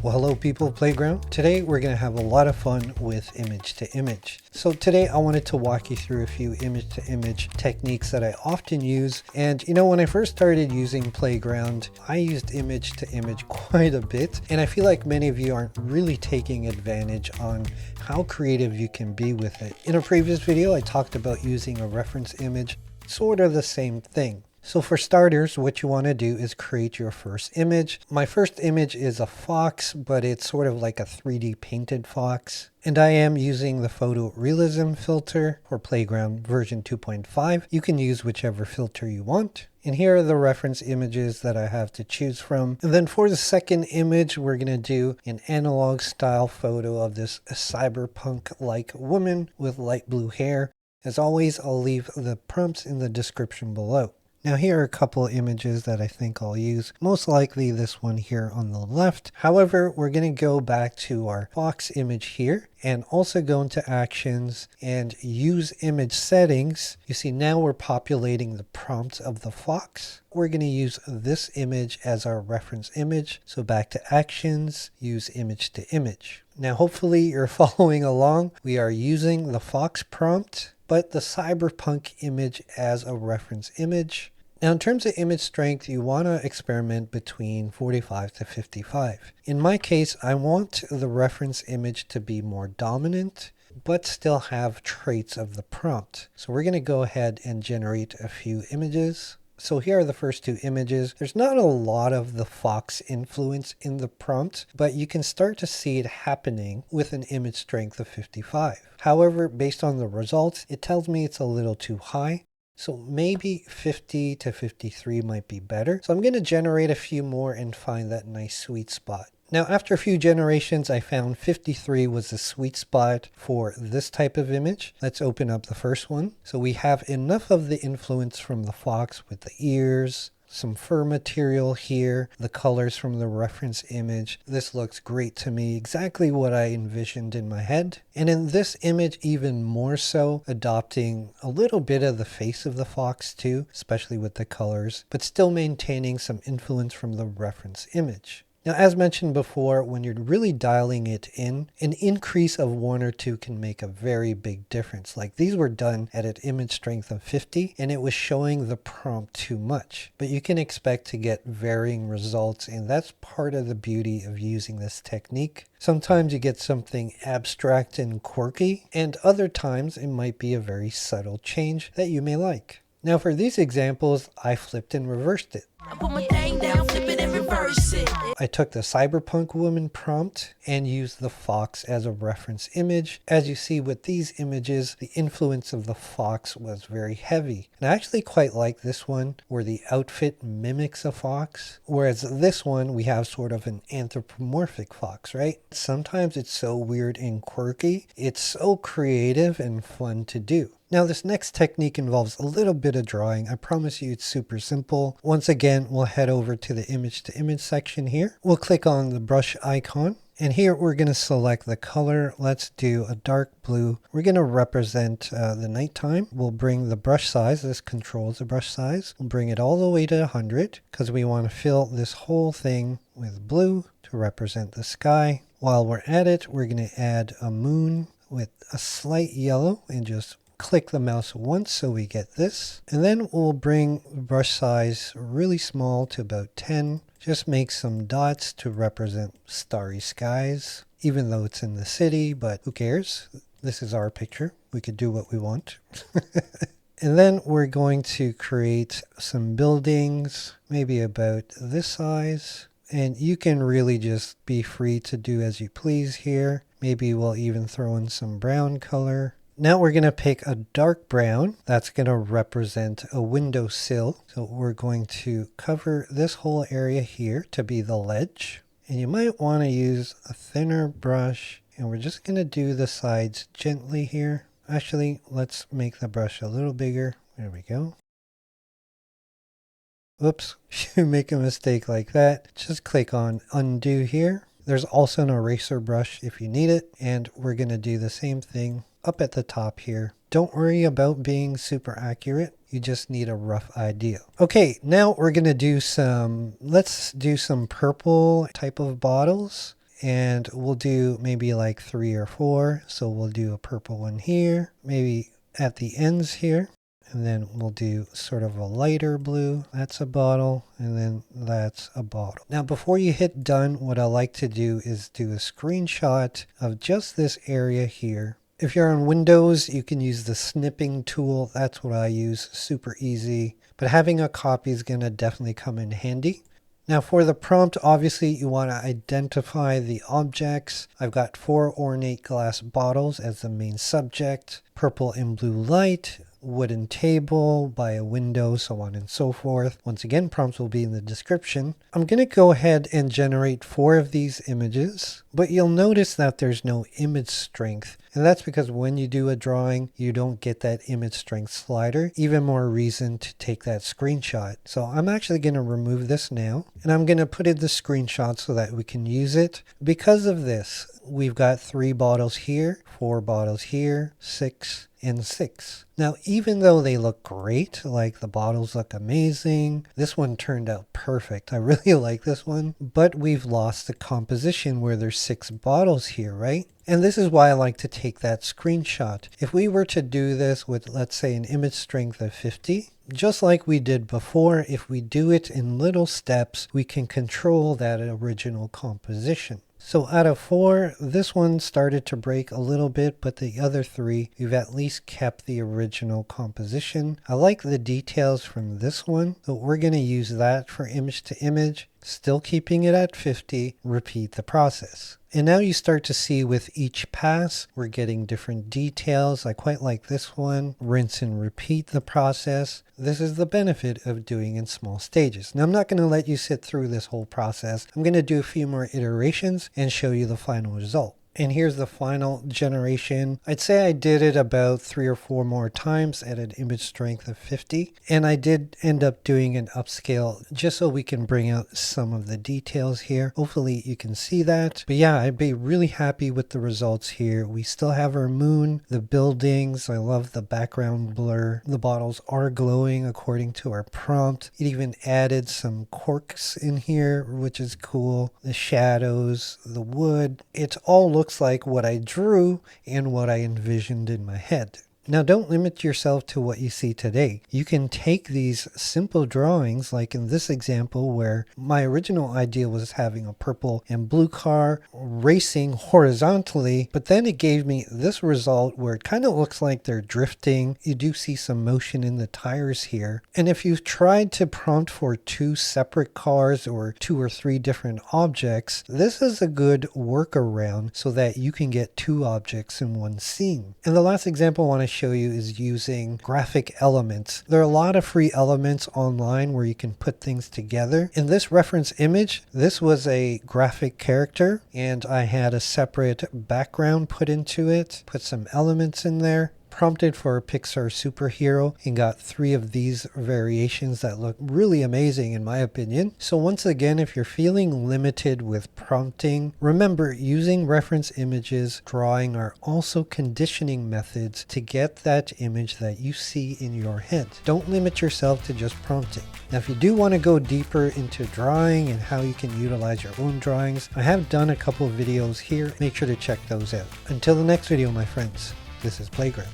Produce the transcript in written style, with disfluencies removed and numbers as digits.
Well, hello people of Playground. Today we're going to have a lot of fun with image to image. So today I wanted to walk you through a few image to image techniques that I often use. And when I first started using Playground, I used image to image quite a bit. And I feel like many of you aren't really taking advantage on how creative you can be with it. In a previous video, I talked about using a reference image, sort of the same thing. So for starters, what you want to do is create your first image. My first image is a fox, but it's sort of like a 3D painted fox. And I am using the photorealism filter for Playground version 2.5. You can use whichever filter you want. And here are the reference images that I have to choose from. And then for the second image, we're going to do an analog style photo of this cyberpunk-like woman with light blue hair. As always, I'll leave the prompts in the description below. Now here are a couple of images that I think I'll use, most likely this one here on the left. However, we're going to go back to our fox image here and also go into actions and use image settings. You see now we're populating the prompt of the fox. We're going to use this image as our reference image. So back to actions, use image to image. Now hopefully you're following along. We are using the fox prompt, but the cyberpunk image as a reference image. Now in terms of image strength, you want to experiment between 45 to 55. In my case, I want the reference image to be more dominant, but still have traits of the prompt. So we're going to go ahead and generate a few images. So here are the first two images. There's not a lot of the fox influence in the prompt, but you can start to see it happening with an image strength of 55. However, based on the results, it tells me it's a little too high. So maybe 50 to 53 might be better. So I'm going to generate a few more and find that nice sweet spot. Now, after a few generations, I found 53 was the sweet spot for this type of image. Let's open up the first one. So we have enough of the influence from the fox with the ears, some fur material here, the colors from the reference image. This looks great to me, exactly what I envisioned in my head. And in this image, even more so, adopting a little bit of the face of the fox too, especially with the colors, but still maintaining some influence from the reference image. Now, as mentioned before, when you're really dialing it in, an increase of 1 or 2 can make a very big difference. Like these were done at an image strength of 50 and it was showing the prompt too much. But you can expect to get varying results, and that's part of the beauty of using this technique. Sometimes you get something abstract and quirky, and other times it might be a very subtle change that you may like. Now for these examples, I flipped and reversed it. I put my thing down, flip it and reverse it. I took the Cyberpunk Woman prompt and used the fox as a reference image. As you see with these images, the influence of the fox was very heavy. And I actually quite like this one where the outfit mimics a fox, whereas this one we have sort of an anthropomorphic fox, right? Sometimes it's so weird and quirky. It's so creative and fun to do. Now this next technique involves a little bit of drawing. I promise you it's super simple. Once again, we'll head over to the image to image section here. We'll click on the brush icon. And here we're going to select the color. Let's do a dark blue. We're going to represent the nighttime. We'll bring the brush size. This controls the brush size. We'll bring it all the way to 100 because we want to fill this whole thing with blue to represent the sky. While we're at it, we're going to add a moon with a slight yellow and just click the mouse once so we get this. And then we'll bring the brush size really small to about 10. Just make some dots to represent starry skies, even though it's in the city, but who cares? This is our picture. We could do what we want. And then we're going to create some buildings, maybe about this size. And you can really just be free to do as you please here. Maybe we'll even throw in some brown color. Now we're going to pick a dark brown. That's going to represent a windowsill. So we're going to cover this whole area here to be the ledge. And you might want to use a thinner brush. And we're just going to do the sides gently here. Actually, let's make the brush a little bigger. There we go. Oops, if you make a mistake like that, just click on undo here. There's also an eraser brush if you need it. And we're going to do the same thing up at the top here. Don't worry about being super accurate. You just need a rough idea. Okay, now we're going to do let's do some purple type of bottles. and we'll do maybe like 3 or 4. So we'll do a purple one here, maybe at the ends here. And then we'll do sort of a lighter blue. That's a bottle. And then that's a bottle. Now, before you hit done, what I like to do is do a screenshot of just this area here. If you're on Windows, you can use the snipping tool. That's what I use. Super easy. But having a copy is going to definitely come in handy. Now for the prompt, obviously you want to identify the objects. I've got 4 ornate glass bottles as the main subject, purple and blue light, wooden table by a window, so on and so forth. Once again, prompts will be in the description. I'm going to go ahead and generate 4 of these images, but you'll notice that there's no image strength. And that's because when you do a drawing, you don't get that image strength slider. Even more reason to take that screenshot. So I'm actually going to remove this now, and I'm going to put in the screenshot so that we can use it. Because of this, we've got 3 bottles here, 4 bottles here, 6 and 6. Now, even though they look great, like the bottles look amazing, this one turned out perfect. I really like this one, but we've lost the composition where there's 6 bottles here, right? And this is why I like to take that screenshot. If we were to do this with, let's say, an image strength of 50, just like we did before, if we do it in little steps, we can control that original composition. So out of 4, this one started to break a little bit, but the other 3, we've at least kept the original composition. I like the details from this one, so we're going to use that for image to image, still keeping it at 50, repeat the process. And now you start to see with each pass, we're getting different details. I quite like this one. Rinse and repeat the process. This is the benefit of doing in small stages. Now, I'm not going to let you sit through this whole process. I'm going to do a few more iterations and show you the final result. And here's the final generation. I'd say I did it about 3 or 4 more times at an image strength of 50. And I did end up doing an upscale just so we can bring out some of the details here. Hopefully you can see that. But yeah, I'd be really happy with the results here. We still have our moon, the buildings. I love the background blur. The bottles are glowing according to our prompt. It even added some corks in here, which is cool. The shadows, the wood. It's all looks like what I drew and what I envisioned in my head. Now, don't limit yourself to what you see today. You can take these simple drawings, like in this example where my original idea was having a purple and blue car racing horizontally, but then it gave me this result where it kind of looks like they're drifting. You do see some motion in the tires here. And if you've tried to prompt for 2 separate cars or 2 or 3 different objects, this is a good workaround so that you can get 2 objects in one scene. And the last example I want to show you is using graphic elements. There are a lot of free elements online where you can put things together. In this reference image, this was a graphic character and I had a separate background put into it, put some elements in there. Prompted for a Pixar superhero and got 3 of these variations that look really amazing in my opinion. So once again, if you're feeling limited with prompting, remember using reference images, drawing are also conditioning methods to get that image that you see in your head. Don't limit yourself to just prompting. Now, if you do want to go deeper into drawing and how you can utilize your own drawings, I have done a couple of videos here. Make sure to check those out. Until the next video, my friends. This is Playground.